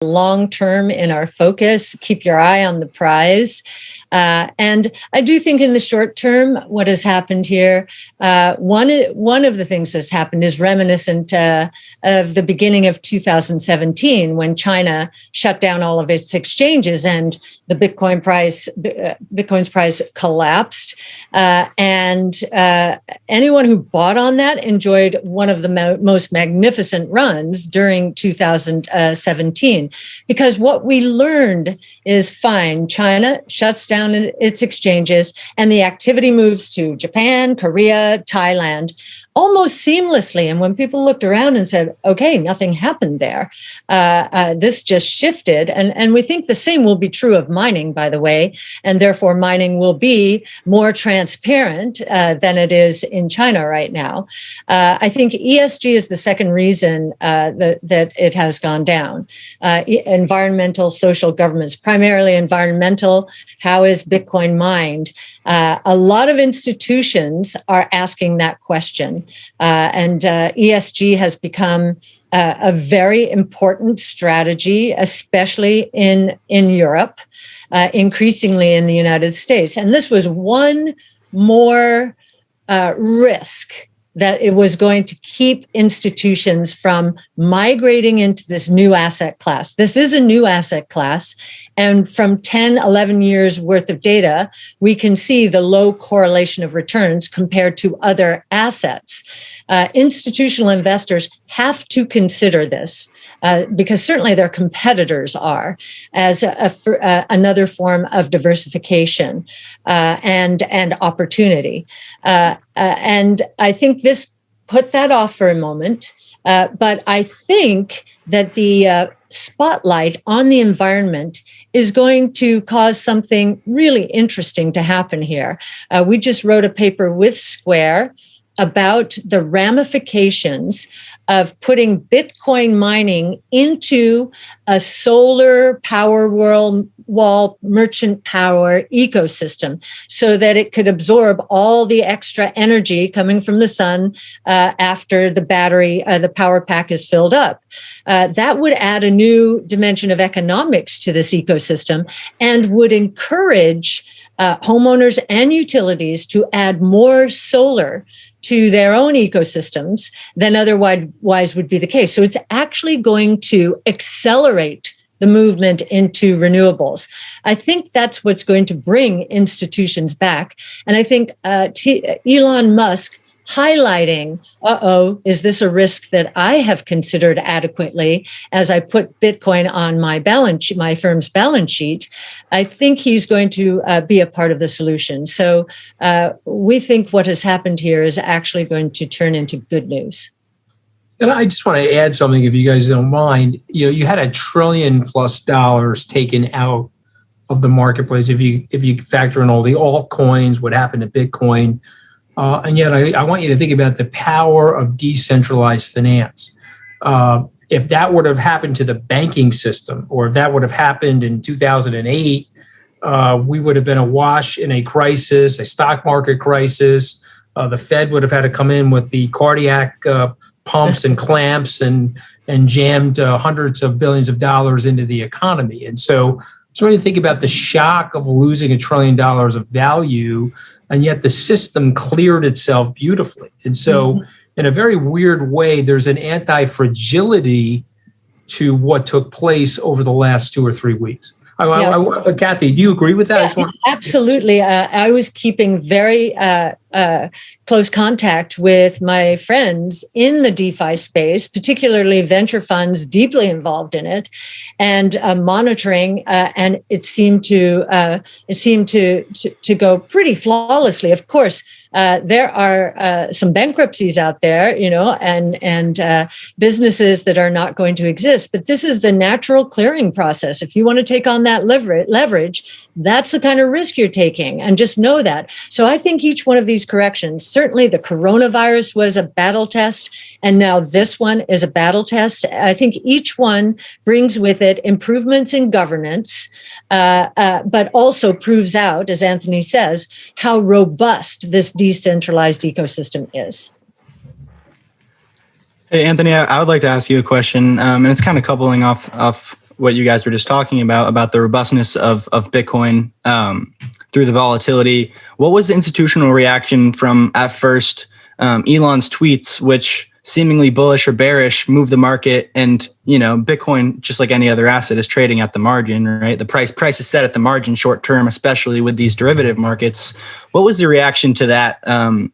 long term in our focus. Keep your eye on the prize. And I do think in the short term, what has happened here, one of the things that's happened is reminiscent of the beginning of 2017, when China shut down all of its exchanges and the Bitcoin's price collapsed. And anyone who bought on that enjoyed one of the most magnificent runs during 2017. Because what we learned is, fine, China shuts down its exchanges and the activity moves to Japan, Korea, Thailand, almost seamlessly. And when people looked around and said, okay, nothing happened there, this just shifted. And we think the same will be true of mining, by the way, and therefore mining will be more transparent than it is in China right now. I think ESG is the second reason that it has gone down. Environmental, social governance, primarily environmental. How is Bitcoin mined? A lot of institutions are asking that question. And ESG has become a very important strategy, especially in Europe, increasingly in the United States. And this was one more risk that it was going to keep institutions from migrating into this new asset class. This is a new asset class. And from 10, 11 years worth of data, we can see the low correlation of returns compared to other assets. Institutional investors have to consider this because certainly their competitors are, as another form of diversification and opportunity. And I think this put that off for a moment. But I think that the spotlight on the environment is going to cause something really interesting to happen here. We just wrote a paper with Square about the ramifications of putting Bitcoin mining into a solar Powerwall merchant power ecosystem so that it could absorb all the extra energy coming from the sun after the battery, the power pack is filled up. That would add a new dimension of economics to this ecosystem and would encourage homeowners and utilities to add more solar to their own ecosystems than otherwise would be the case. So it's actually going to accelerate the movement into renewables. I think that's what's going to bring institutions back. And I think Elon Musk highlighting, is this a risk that I have considered adequately as I put Bitcoin on my balance sheet, my firm's balance sheet? I think he's going to be a part of the solution. So we think what has happened here is actually going to turn into good news. And I just want to add something, if you guys don't mind. You had $1 trillion+ taken out of the marketplace. If you factor in all the altcoins, what happened to Bitcoin. And yet I want you to think about the power of decentralized finance. If that would have happened to the banking system, or if that would have happened in 2008, we would have been awash in a crisis, a stock market crisis. The Fed would have had to come in with the cardiac pumps and clamps and jammed hundreds of billions of dollars into the economy. And so when you think about the shock of losing $1 trillion of value, and yet the system cleared itself beautifully. And so in a very weird way, there's an anti-fragility to what took place over the last 2 or 3 weeks. Cathie, do you agree with that? Yeah, absolutely. I was keeping very close contact with my friends in the DeFi space, particularly venture funds deeply involved in it, and monitoring. And it seemed to go pretty flawlessly. Of course, there are some bankruptcies out there, and businesses that are not going to exist. But this is the natural clearing process. If you want to take on that leverage, that's the kind of risk you're taking, and just know that. So I think each one of these corrections, certainly the coronavirus was a battle test, and now this one is a battle test. I think each one brings with it improvements in governance, but also proves out, as Anthony says, how robust this decentralized ecosystem is. Hey, Anthony, I would like to ask you a question, and it's kind of coupling off what you guys were just talking about the robustness of Bitcoin through the volatility. What was the institutional reaction from at first Elon's tweets, which seemingly bullish or bearish, move the market? And Bitcoin, just like any other asset, is trading at the margin, right? The price is set at the margin short term, especially with these derivative markets. What was the reaction to that?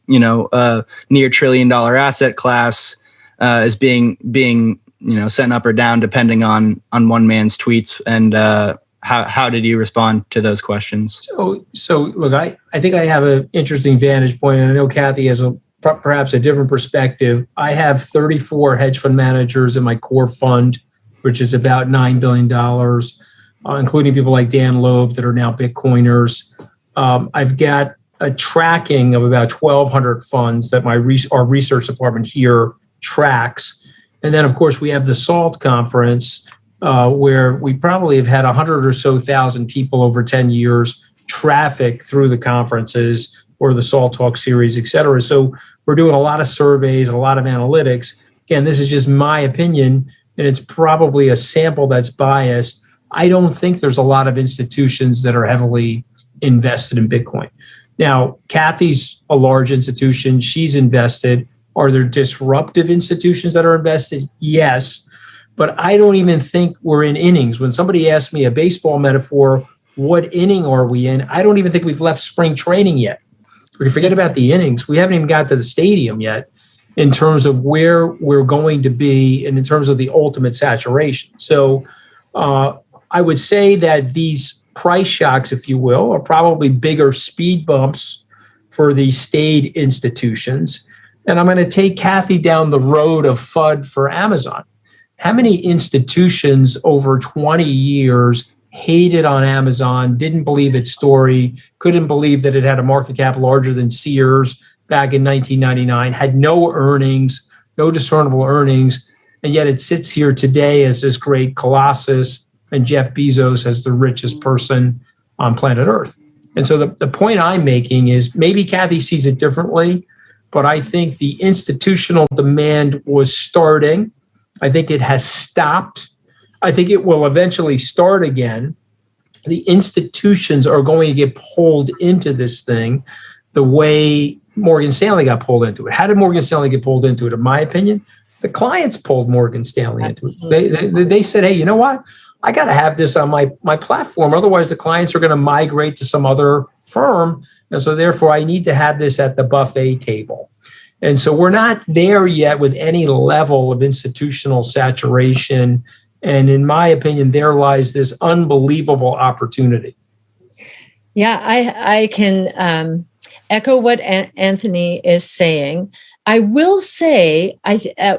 Near $1 trillion asset class is being sent up or down depending on one man's tweets. And how did you respond to those questions? So look, I think I have an interesting vantage point, and I know Cathie has perhaps a different perspective. I have 34 hedge fund managers in my core fund, which is about $9 billion, including people like Dan Loeb that are now Bitcoiners. I've got a tracking of about 1,200 funds that our research department here tracks. And then, of course, we have the SALT conference, where we probably have had 100 or so thousand people over 10 years traffic through the conferences or the SALT Talk series, et cetera. So we're doing a lot of surveys, a lot of analytics. Again, this is just my opinion, and it's probably a sample that's biased. I don't think there's a lot of institutions that are heavily invested in Bitcoin. Now, Cathie's a large institution. She's invested. Are there disruptive institutions that are invested? Yes. But I don't even think we're in innings. When somebody asks me a baseball metaphor, what inning are we in? I don't even think we've left spring training yet. We forget about the innings. We haven't even got to the stadium yet in terms of where we're going to be and in terms of the ultimate saturation. So I would say that these price shocks, if you will, are probably bigger speed bumps for the staid institutions. And I'm going to take Cathie down the road of FUD for Amazon. How many institutions over 20 years hated on Amazon, didn't believe its story, couldn't believe that it had a market cap larger than Sears back in 1999, had no earnings, no discernible earnings, and yet it sits here today as this great colossus, and Jeff Bezos as the richest person on planet Earth. And so the point I'm making is maybe Cathie sees it differently, but I think the institutional demand was starting. I think it has stopped. I think it will eventually start again. The institutions are going to get pulled into this thing the way Morgan Stanley got pulled into it. How did Morgan Stanley get pulled into it? In my opinion, the clients pulled Morgan Stanley into it. They said, hey, you know what? I got to have this on my platform. Otherwise, the clients are going to migrate to some other firm. And so therefore, I need to have this at the buffet table. And so we're not there yet with any level of institutional saturation. And in my opinion, there lies this unbelievable opportunity. Yeah, I can echo what Anthony is saying. I will say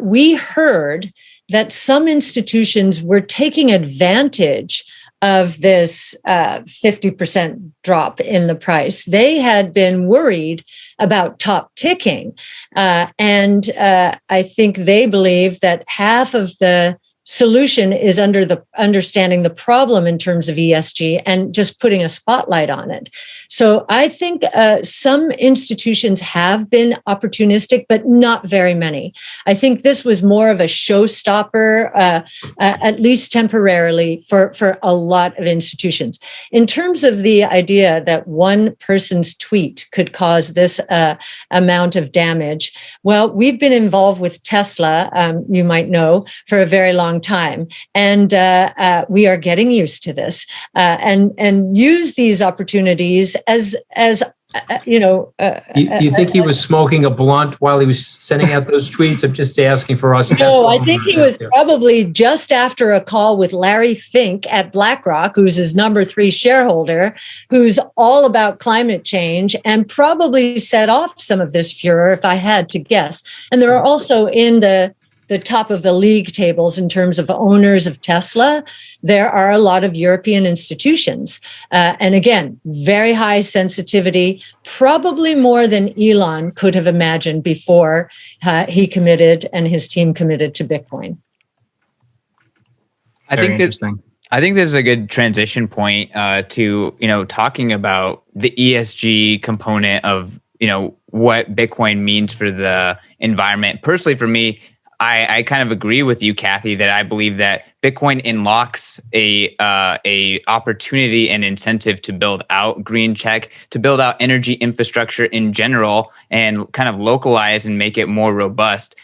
we heard that some institutions were taking advantage of this 50% drop in the price. They had been worried about top ticking. And I think they believe that half of the solution is understanding the problem in terms of ESG and just putting a spotlight on it. So I think some institutions have been opportunistic, but not very many. I think this was more of a showstopper, at least temporarily, for a lot of institutions. In terms of the idea that one person's tweet could cause this amount of damage, well, we've been involved with Tesla, you might know, for a very long time. And we are getting used to this and use these opportunities as do you think he was smoking a blunt while he was sending out those tweets? I'm just asking for us. No, I think he was probably just after a call with Larry Fink at BlackRock, who's his number 3 shareholder, who's all about climate change, and probably set off some of this furor, if I had to guess. And there are also in the top of the league tables in terms of owners of Tesla, there are a lot of European institutions. And again, very high sensitivity, probably more than Elon could have imagined before he committed and his team committed to Bitcoin. I think there's a good transition point to, talking about the ESG component of, what Bitcoin means for the environment. Personally, for me, I kind of agree with you, Cathie, that I believe that Bitcoin unlocks a opportunity and incentive to build out green tech, to build out energy infrastructure in general, and kind of localize and make it more robust.